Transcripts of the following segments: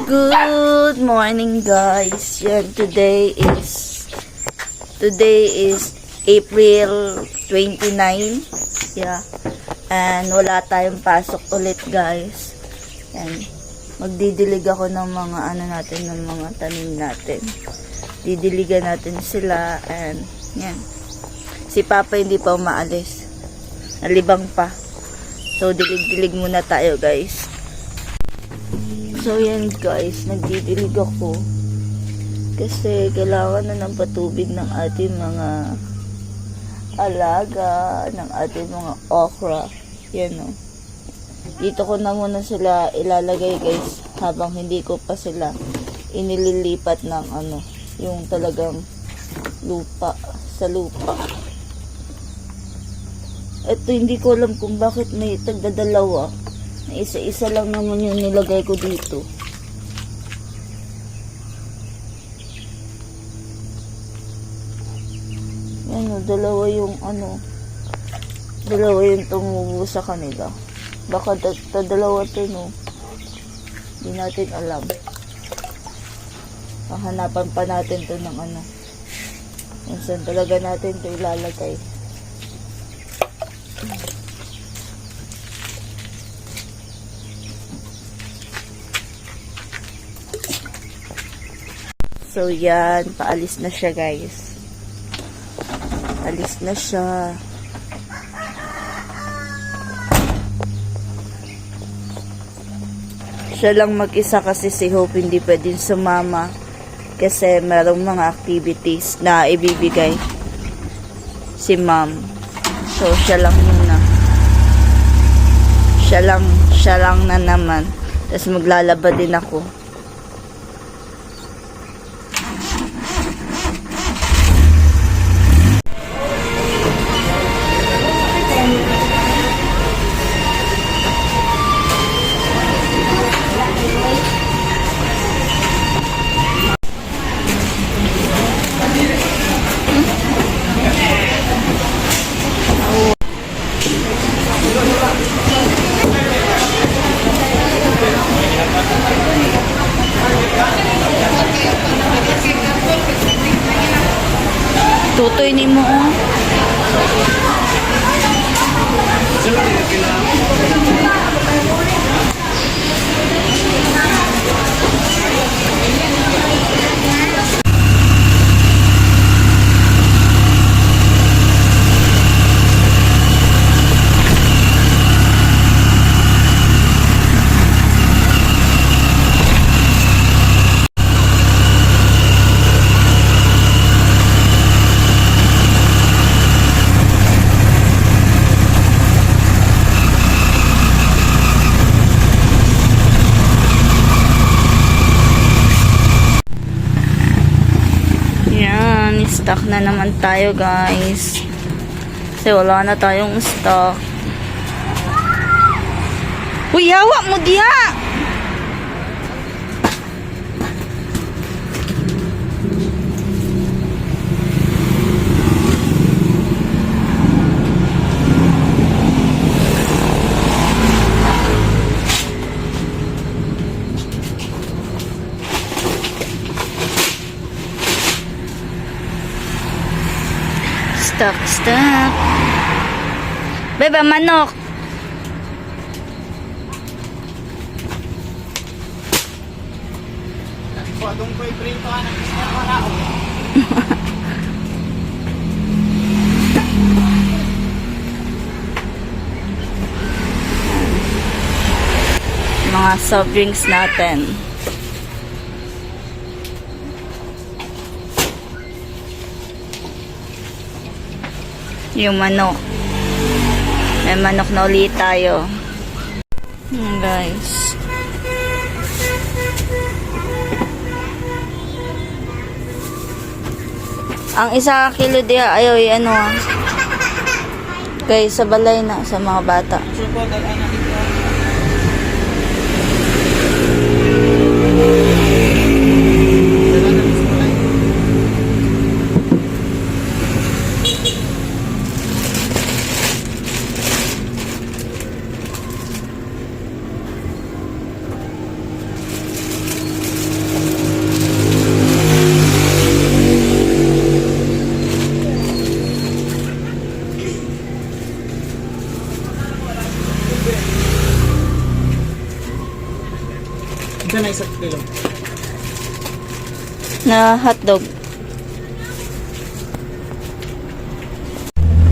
Good morning guys. Yan, today is April 29. Yeah. And wala tayong pasok ulit guys. Yan. Magdidilig ako ng mga ng mga tanim natin. Didiligan natin sila and yan. Si Papa hindi pa umaalis. Nalibang pa. So dilig-dilig muna tayo guys. So yan guys, nagdidilig ako kasi kailangan na ng patubig ng ating mga alaga, ng ating mga okra. Yan o. Dito ko na muna sila ilalagay guys habang hindi ko pa sila inililipat ng yung talagang lupa sa lupa. Ito hindi ko alam kung bakit may tagdadalawa. Isa-isa lang naman yung nilagay ko dito. Yan o, dalawa yung tumubo sa kanila. Baka dalawa to no. Hindi natin alam. Hahanapan pa natin to ng minsan talaga natin to ilalagay. So yan, paalis na siya guys. Alis na siya. Siya lang mag-isa kasi si Hope hindi pwedeng sumama kasi merong mga activities na ibibigay si ma'am. So siya lang muna. Siya lang na naman. Tapos maglalaba din ako. Tutoy ni mo stock na naman tayo guys kasi wala na tayong stock. Uy, yawa mo diya! Stock. Beba, manok. Pagong ko iprito ka ng isang marao. Mga soft drinks natin. Yung manok. May manok na ulit tayo. Guys. Ang isa kilo diya ayaw guys, sa balay na sa mga bata. Ito na isang kilo. Na hotdog.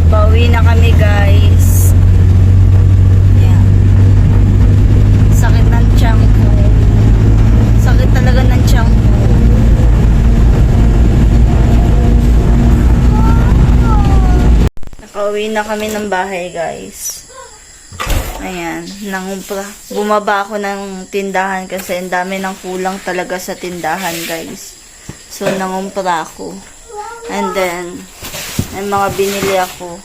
Pauwi na kami, guys. Ayan. Sakit ng tiyan ko. Sakit talaga ng tiyan ko. Nakauwi na kami ng bahay, guys. Ayan, bumaba ako ng tindahan kasi ang dami ng kulang talaga sa tindahan, guys. So, nangumpra ako. And then, may mga binili ako.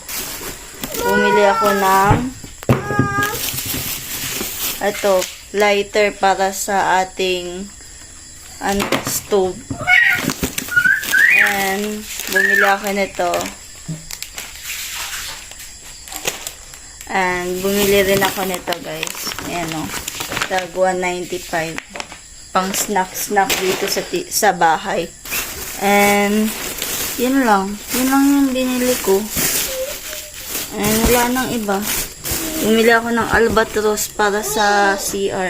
Bumili ako ng lighter para sa ating stove. And, bumili ako nito. And, bumili rin ako nito, guys. Ayan, o. Tag 195. Pang snack dito sa bahay. And, yun lang. Yun lang yung binili ko. And, wala nang iba. Bumili ako ng albatros para sa CR.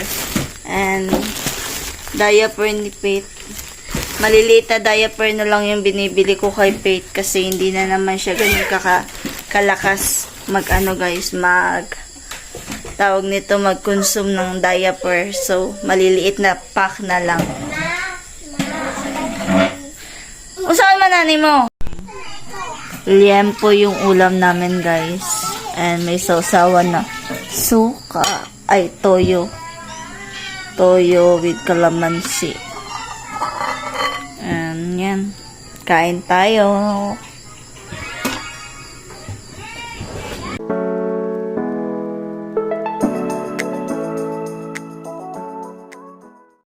And, diaper ni Pete. Maliliit na diaper na lang yung binibili ko kay Pete kasi hindi na naman siya ganun kalakas mag-consume ng diaper. So, maliliit na pack na lang. Usahan man nanay mo? Liempo yung ulam namin, guys. And may sausawan na suka. Ay, toyo. Toyo with calamansi. And yan. Kain tayo.